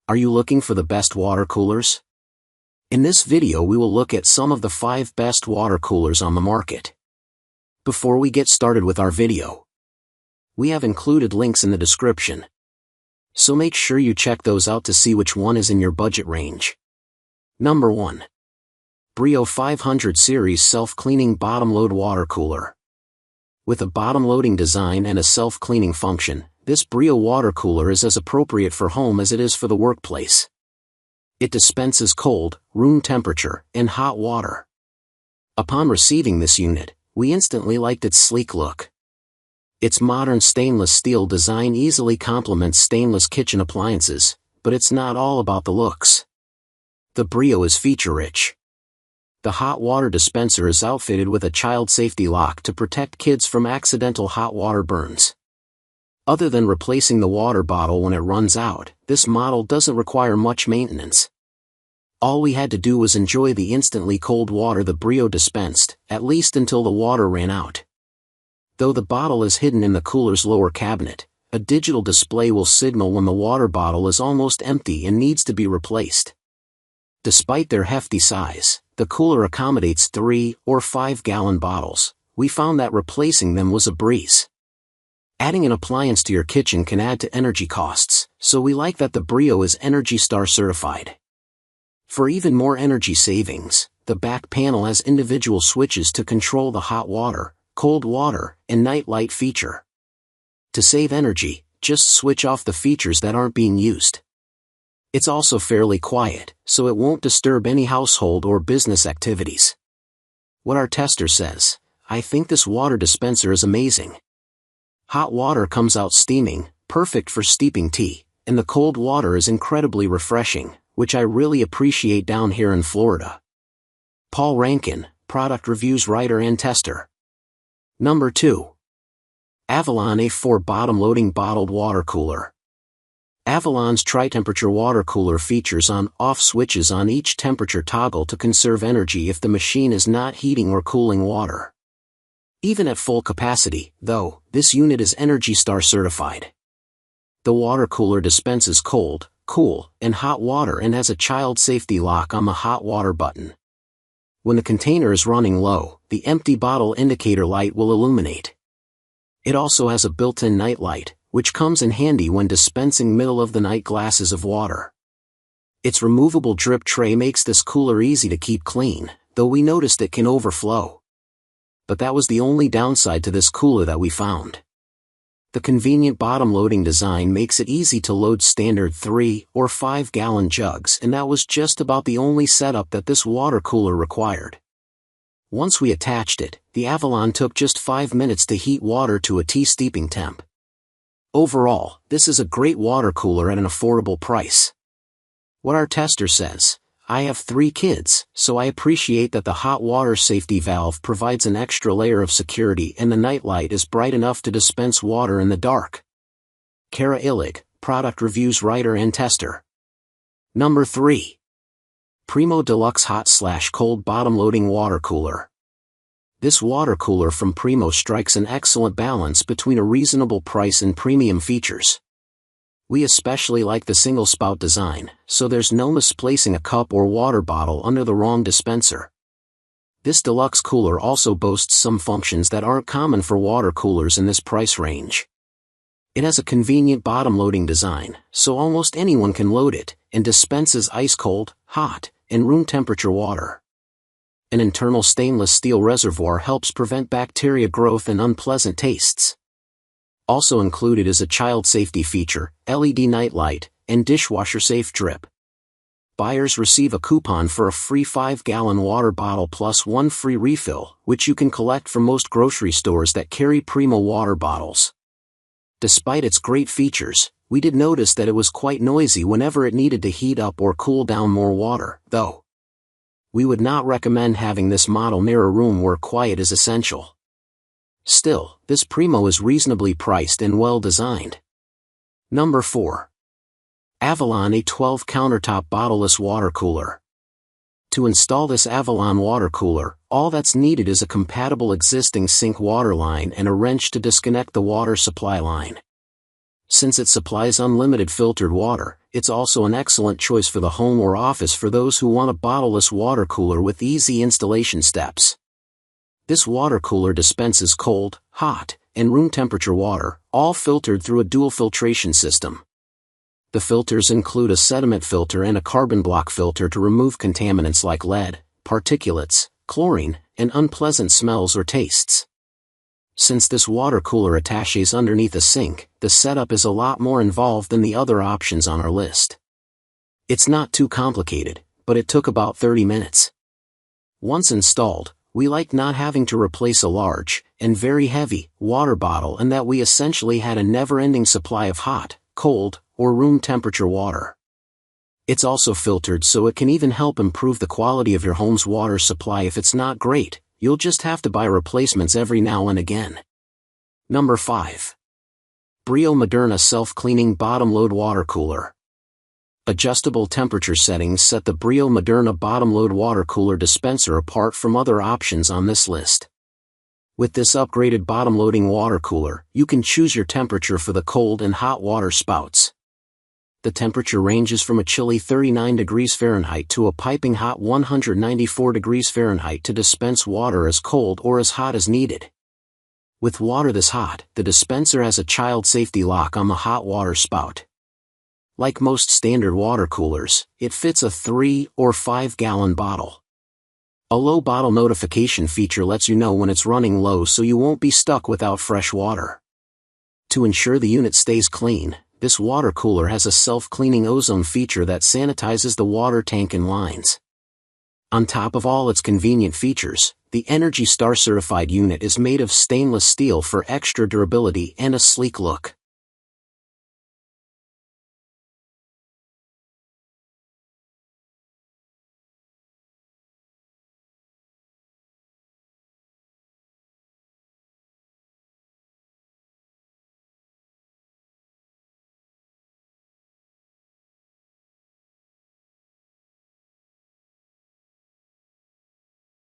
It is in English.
Are you looking for the best water coolers? In this video we will look at some of the 5 best water coolers on the market. Before we get started with our video, we have included links in the description, so make sure you check those out to see which one is in your budget range. Number 1. Brio 500 Series Self-Cleaning Bottom-Load Water Cooler. With a bottom-loading design and a self-cleaning function, this Brio water cooler is as appropriate for home as it is for the workplace. It dispenses cold, room temperature, and hot water. Upon receiving this unit, we instantly liked its sleek look. Its modern stainless steel design easily complements stainless kitchen appliances, but it's not all about the looks. The Brio is feature-rich. The hot water dispenser is outfitted with a child safety lock to protect kids from accidental hot water burns. Other than replacing the water bottle when it runs out, this model doesn't require much maintenance. All we had to do was enjoy the instantly cold water the Brio dispensed, at least until the water ran out. Though the bottle is hidden in the cooler's lower cabinet, a digital display will signal when the water bottle is almost empty and needs to be replaced. Despite their hefty size, the cooler accommodates 3 or 5 gallon bottles. We found that replacing them was a breeze. Adding an appliance to your kitchen can add to energy costs, so we like that the Brio is ENERGY STAR certified. For even more energy savings, the back panel has individual switches to control the hot water, cold water, and night light feature. To save energy, just switch off the features that aren't being used. It's also fairly quiet, so it won't disturb any household or business activities. What our tester says: I think this water dispenser is amazing. Hot water comes out steaming, perfect for steeping tea, and the cold water is incredibly refreshing, which I really appreciate down here in Florida. Paul Rankin, product reviews writer and tester. Number 2. Avalon A4 Bottom-Loading Bottled Water Cooler. Avalon's tri-temperature water cooler features on-off switches on each temperature toggle to conserve energy if the machine is not heating or cooling water. Even at full capacity, though, this unit is ENERGY STAR certified. The water cooler dispenses cold, cool, and hot water and has a child safety lock on the hot water button. When the container is running low, the empty bottle indicator light will illuminate. It also has a built-in night light, which comes in handy when dispensing middle-of-the-night glasses of water. Its removable drip tray makes this cooler easy to keep clean, though we noticed it can overflow. But that was the only downside to this cooler that we found. The convenient bottom-loading design makes it easy to load standard 3 or 5 gallon jugs, and that was just about the only setup that this water cooler required. Once we attached it, the Avalon took just 5 minutes to heat water to a tea steeping temp. Overall, this is a great water cooler at an affordable price. What our tester says: I have 3 kids, so I appreciate that the hot water safety valve provides an extra layer of security and the night light is bright enough to dispense water in the dark. Kara Illig, product reviews writer and tester. Number 3. Primo Deluxe Hot/Cold Bottom-Loading Water Cooler. This water cooler from Primo strikes an excellent balance between a reasonable price and premium features. We especially like the single spout design, so there's no misplacing a cup or water bottle under the wrong dispenser. This deluxe cooler also boasts some functions that aren't common for water coolers in this price range. It has a convenient bottom-loading design, so almost anyone can load it, and dispenses ice-cold, hot, and room temperature water. An internal stainless steel reservoir helps prevent bacteria growth and unpleasant tastes. Also included is a child safety feature, LED night light, and dishwasher-safe drip. Buyers receive a coupon for a free 5-gallon water bottle plus 1 free refill, which you can collect from most grocery stores that carry Primo water bottles. Despite its great features, we did notice that it was quite noisy whenever it needed to heat up or cool down more water, though. We would not recommend having this model near a room where quiet is essential. Still, this Primo is reasonably priced and well designed. Number 4. Avalon A12 Countertop Bottleless Water Cooler. To install this Avalon water cooler, all that's needed is a compatible existing sink water line and a wrench to disconnect the water supply line. Since it supplies unlimited filtered water, it's also an excellent choice for the home or office for those who want a bottleless water cooler with easy installation steps. This water cooler dispenses cold, hot, and room temperature water, all filtered through a dual filtration system. The filters include a sediment filter and a carbon block filter to remove contaminants like lead, particulates, chlorine, and unpleasant smells or tastes. Since this water cooler attaches underneath a sink, the setup is a lot more involved than the other options on our list. It's not too complicated, but it took about 30 minutes. Once installed, we liked not having to replace a large, and very heavy, water bottle, and that we essentially had a never-ending supply of hot, cold, or room temperature water. It's also filtered so it can even help improve the quality of your home's water supply. If it's not great, you'll just have to buy replacements every now and again. Number 5. Brio Moderna Self-Cleaning Bottom Load Water Cooler. Adjustable temperature settings set the Brio Moderna Bottom Load Water Cooler dispenser apart from other options on this list. With this upgraded bottom-loading water cooler, you can choose your temperature for the cold and hot water spouts. The temperature ranges from a chilly 39 degrees Fahrenheit to a piping hot 194 degrees Fahrenheit to dispense water as cold or as hot as needed. With water this hot, the dispenser has a child safety lock on the hot water spout. Like most standard water coolers, it fits a 3 or 5 gallon bottle. A low bottle notification feature lets you know when it's running low so you won't be stuck without fresh water. To ensure the unit stays clean, this water cooler has a self-cleaning ozone feature that sanitizes the water tank and lines. On top of all its convenient features, the Energy Star certified unit is made of stainless steel for extra durability and a sleek look.